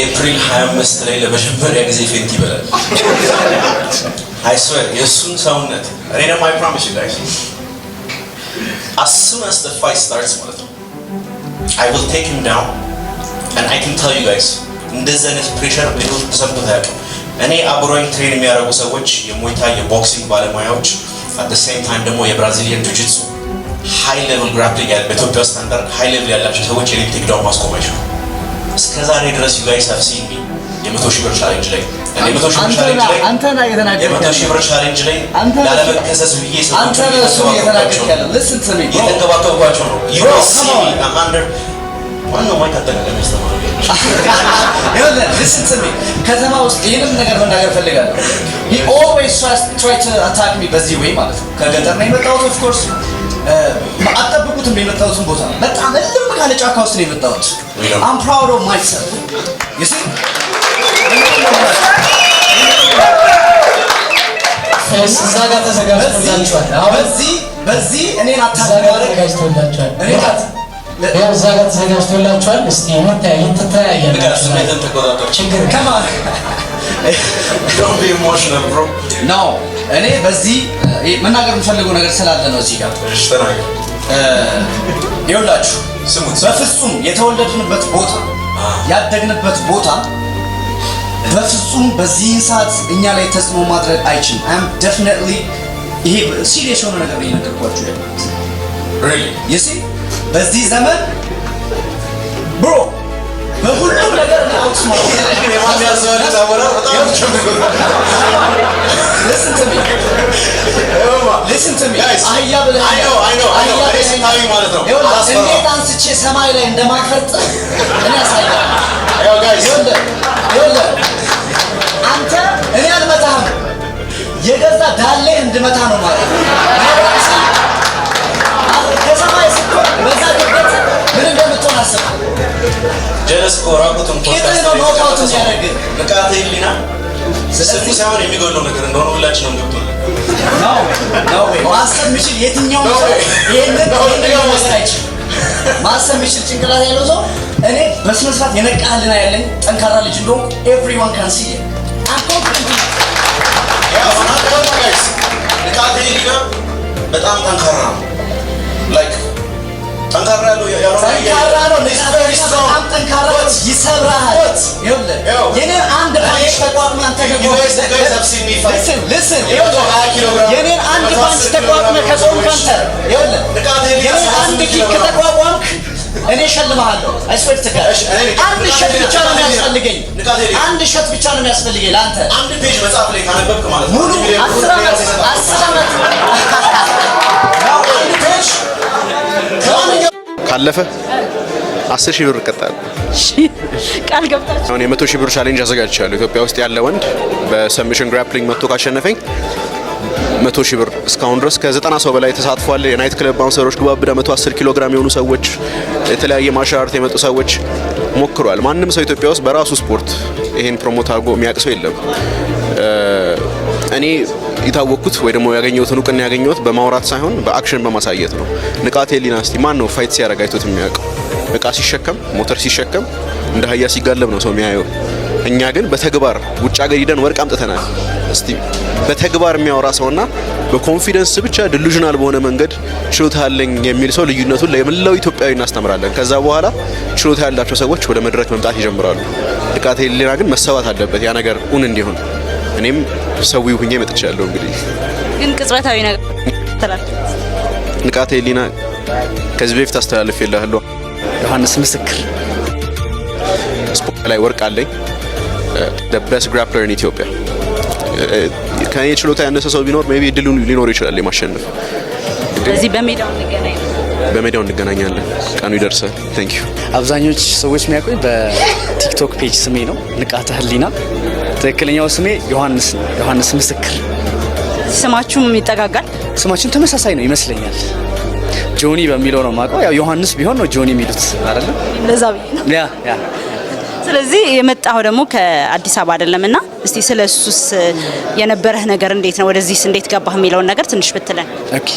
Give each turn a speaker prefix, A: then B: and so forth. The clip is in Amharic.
A: ኤፕሪል 25 ላይ ለመጀመሪያ ጊዜ ፌንት ይበላል። I swear የሱን ሰውነት እኔ ደግሞ I promise you guys as soon as the fight starts ማለት ነው I will take him down and I can tell you guys እንደዚህ አይነት ፕሬሸር በህይወት ተሰምቶት አያውቅም። እኔ አብሮኝ ትሬን የሚያደርጉ ሰዎች የሙይታ የቦክሲንግ ባለሙያዎች at the same time ደግሞ የብራዚሊያን ጂጂትሱ high level grappling ያለ በኢትዮጵያ ስታንዳርድ high level ያላቸው ሰዎች የኔ ቴክ ዳውን ማስቆም አይችሉም። እስከዛሬ ድረስ you guys have seen me የ100,000 ብር ቻሌንጅ ላይ እኔ 100,000 ቻሌንጅ ላይ
B: አንተና የተናገርከው
A: የ100,000 ብር ቻሌንጅ ላይ ላለመከሰስ ብዬ
B: አንተና እሱ የተናገርከው ያለው listen to me bro
A: የተንከባከብኳቸው ነው you will see me I'm under ዋናው ማይክ አጠቃቀም ያስተማረው
B: ይኸውልህ listen to me ከተማ ውስጥ ይሄንን ነገር መናገር ፈልጋለሁ he always tries to attack me በዚህ ወይ ማለት ነው ከገጠር ነው የመጣሁት of course አጠብቁትም የመጣሁትን ቦታ በጣም እልም ካለ ጫካ ውስጥ ነው የመጣሁት I'm proud of myself you see
C: እዛጋ ተዘጋጅቶላችኋል
B: በዚህ እኔን አታዘጋጅቶላችኋል
C: እዛጋ ተዘጋጅቶላችኋል እስቲ ይተያያላችሁ ችግር
B: ከማን
A: don't be emotional bro
B: no እኔ በዚህ መናገር የምፈልገው ነገር ስላለ ነው እዚህ ጋር
A: እሺ ተናገር
B: ይኸውላችሁ በፍጹም የተወለድንበት ቦታ ያደግንበት ቦታ በፍጹም በዚህ ሰዓት እኛ ላይ ተጽዕኖ ማድረግ አይችልም I'm definitely ይሄ ሲሪየስ የሆነ ነገር እየነገርኳችሁ ያለሁት
A: really
B: you see በዚህ ዘመን bro በሁሉም ነገር ነው አውትስማርት
A: የማሚያዘዋል ታወራ በጣም
B: listen to me አህያ ብለህ
A: I know ስናዊ ማለት ነው
B: እንዴት አንስቼ ሰማይ ላይ እንደማፈርጥ እኔ ያሳያለሁ
A: guys
B: ይኸውልህ አንተ እኔ አልመታህም የገዛ ዳሌ እንድመታ ነው ማለት ነው ከሰማይ ስትሆን በዛ ግበት ምን እንደምትሆን አስብ
A: ጀለስ ኮራቁቱን
B: ፖድካስት ነው ኖካውት ያደርግ
A: ንቃተ ህሊና ስለዚህ ሳይሆን የሚጎለው ነገር እንደሆነ ሁላችንም ገብቶናል
B: ነው ማሰብ የሚችል የትኛው ሰው ይሄንን ነገር አይችልም ማሰብ የሚችል ጭንቅላት ያለው ሰው እኔ በስነ ስርዓት የነቃህልና ያለኝ ጠንካራ ልጅ እንደሆንኩ everyone can see it I'm confident
A: guys ንቃተ ህሊና በጣም ጠንካራ ነው like ጠንካራ ነው
B: በጣም ጠንካራ ይሰብራል ይኸውልህ የኔን አንድ ፓንች ተቋቁመህ አንተ ደግሞ listen የኔን አንድ ፓንች ተቋቁመህ ከቆምክ አንተ ይኸውልህ የኔን አንድ ኪክ ተቋቋምክ እኔ እሸልምሃለሁ I swear to God አንድ ሸት ብቻ ነው የሚያስፈልገኝ አንድ ሸት ብቻ ነው የሚያስፈልገኝ ለአንተ
A: አንድ ፔጅ መጽሐፍ ላይ ካነበብክ ማለት ነው
B: ሙሉ 10 ዓመት
D: ካለፈ 10,000 ብር እቀጣለሁ
E: ቃል ገብታችሁ
D: አሁን የ100,000 ብር ቻሌንጅ አዘጋጅቻለሁ ኢትዮጵያ ውስጥ ያለ ወንድ በሰብሚሽን ግራፕሊንግ መጥቶ ካሸነፈኝ 100,000 ብር እስካሁን ድረስ ከ90 ሰው በላይ ተሳትፏል የናይት ክለብ ባውንሰሮች ግባብዳ 110 ኪሎ ግራም የሆኑ ሰዎች የተለያየ ማሻርት የመጡ ሰዎች ሞክሯል ማንንም ሰው ኢትዮጵያ ውስጥ በራሱ ስፖርት ይሄን ፕሮሞት አድርጎ የሚያውቅ ሰው የለም እኔ የታወቅኩት ወይ ደግሞ ያገኘሁትን እውቅና ያገኘሁት በማውራት ሳይሆን በአክሽን በማሳየት ነው ንቃተ ህሊና እስቲ ማን ነው ፋይት ሲያደርግ አይቶት የሚያውቀው እቃ ሲሸከም ሞተር ሲሸከም እንደ አህያ ሲጋለብ ነው ሰው የሚያየው እኛ ግን በተግባር ውጭ ሀገር ሄደን ወርቅ አምጥተናል እስቲ በተግባር የሚያወራ ሰውና በኮንፊደንስ ብቻ ዲሉዥናል በሆነ መንገድ ችሎታ አለኝ የሚል ሰው ልዩነቱን ለመላው ኢትዮጵያዊ እናስተምራለን ከዛ በኋላ ችሎታ ያላቸው ሰዎች ወደ መድረክ መምጣት ይጀምራሉ ንቃተ ህሊና ግን መሰባት አለበት ያ ነገር እንዲሆን እኔም ሰውዬው ሁኜ መጥቻለሁ እንግዲህ
E: ግን ቅጽበታዊ ነገር ተላል
D: ንቃተ ህሊና ከዚህ በፊት አስተላልፌልሃለሁ
B: ዮሐንስ ምስክር
D: ስፖርት ላይ ወርቅ አለኝ the best grappler in Ethiopia ከኔ ችሎታ ያነሰ ሰው ቢኖር ሜቢ ድሉ ሊኖር ይችላል የማሸነፍ
E: ስለዚህ በሜዳው
D: እንገናኛለን ቀኑ ይደርሳል thank you
F: አብዛኞቹ ሰዎች የሚያውቁኝ በቲክቶክ ፔጅ ስሜ ነው ንቃተ ህሊና ትክክለኛው ስሜ ዮሐንስ ምስክር
E: ስማችሁም ይጠጋጋል
F: ስማችን ተመሳሳይ ነው ይመስለኛል ጆኒ በሚለው ነው ማቀው ያው ዮሐንስ ቢሆን ነው ጆኒ የሚሉት አይደል
E: ለዛ ብዬ ነው
F: ያ
E: ስለዚህ የመጣው ደግሞ ከአዲስ አበባ አይደለምና እስቲ ስለሱስ የነበረህ ነገር እንዴት ነው ወደዚህ እንዴት ገባህ የሚለውን ነገር ትንሽ ብትለን
F: ኦኬ